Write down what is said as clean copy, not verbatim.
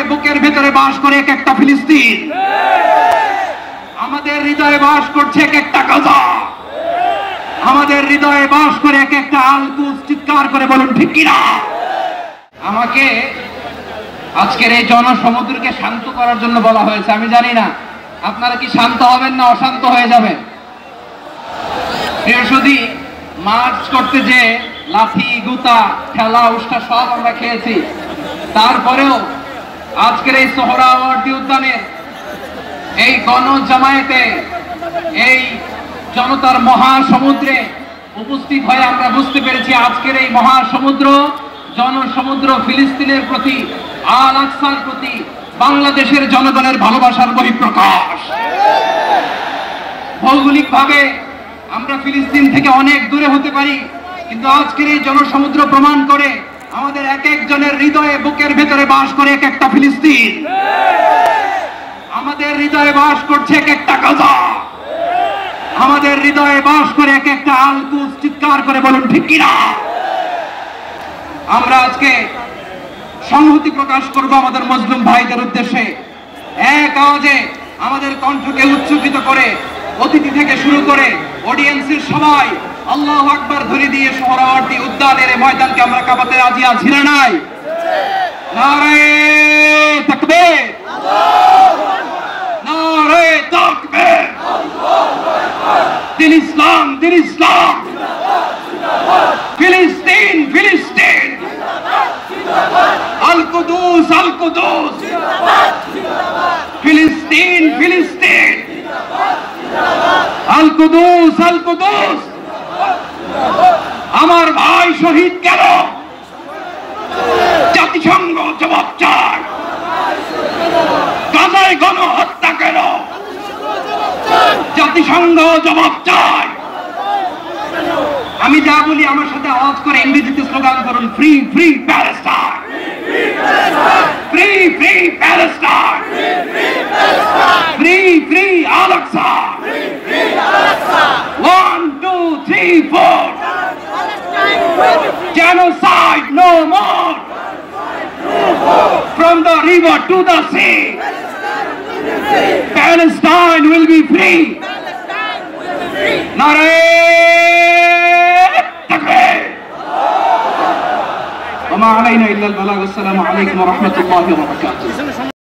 বুকের ভেতরে বাস করে এক একটা ফিলিস্তিন, আমাদের হৃদয়ে বাস করছে এক একটা গাজা, আমাদের হৃদয়ে বাস করে এক একটা আল-কুদস। চিৎকার করে বলুন ঠিক কিনা? আমাকে আজকের এই জনসমুদ্রকে শান্ত করার জন্য বলা হয়েছে। আমি জানি না আপনারা কি শান্ত হবেন না অশান্ত হয়ে যাবেন। বৃহস্পতি মার্চ করতে যে লাঠি গুতা খেলা উষ্টা সব আমরা খেয়েছি, তারপরেও আজকের এই সোহরাওয়ার্দী উদ্যানের এই গণজামায়াতে এই জনতার মহাসমুদ্রে উপস্থিত হয়ে আমরা বুঝতে পেরেছি আজকের এই মহাসমুদ্র জনসমুদ্র ফিলিস্তিনের প্রতি, আল আকসার প্রতি বাংলাদেশের জনগণের ভালোবাসার বহিঃপ্রকাশ। ভৌগোলিকভাবে আমরা ফিলিস্তিন থেকে অনেক দূরে হতে পারি, কিন্তু আজকের এই জনসমুদ্র প্রমাণ করে আমাদের এক একজনের হৃদয়ে বুকের ভেতরে বাস করে এক একটা ফিলিস্তিন, আমাদের হৃদয়ে বাস করছে এক একটা গাজা, আমাদের হৃদয়ে বাস করে এক একটা আল-কুদস। চিৎকার করে বলুন ঠিক কিনা? আমরা আজকে সংহতি প্রকাশ করব আমাদের মুসলিম ভাইদের উদ্দেশ্যে। এক আওয়াজে আমাদের কণ্ঠকে উচ্চকিত করে অতিথি থেকে শুরু করে অডিয়েন্সের সবাই আল্লাহু আকবার ধ্বনি দিয়ে সোহরাওয়ার্দী উদ্যানের এই ময়দানকে আমরা কাঁপাতে রাজি আছি না নাই? নারে তাকবীর, নারে তাকবীর, দিন ইসলাম, দিন ইসলাম, ফিলিস্তিন, ফিলিস্তিন, আল কুদুস, আল কুদুস, ফিলিস্তিন, ফিলিস্তিন, আল কুদুস, আল কুদুস। আমার ভাই শহীদ কেন? জাতিসংঘ জবাব চায়। গাজায় গণহত্যা কেন? জাতিসংঘ জবাব চায়। আমি যা বলি আমার সাথে আওয়াজ করে ইংরেজিতে স্লোগান করুন, free free Palestine, free free Palestine, free free Al Aqsa, 1 2 3 4, genocide no more, from the river to the sea, Palestine will be free. Nare takbir. Wa ma alayna illa al-balagh. Assalamu alaykum wa rahmatullahi wa barakatuh.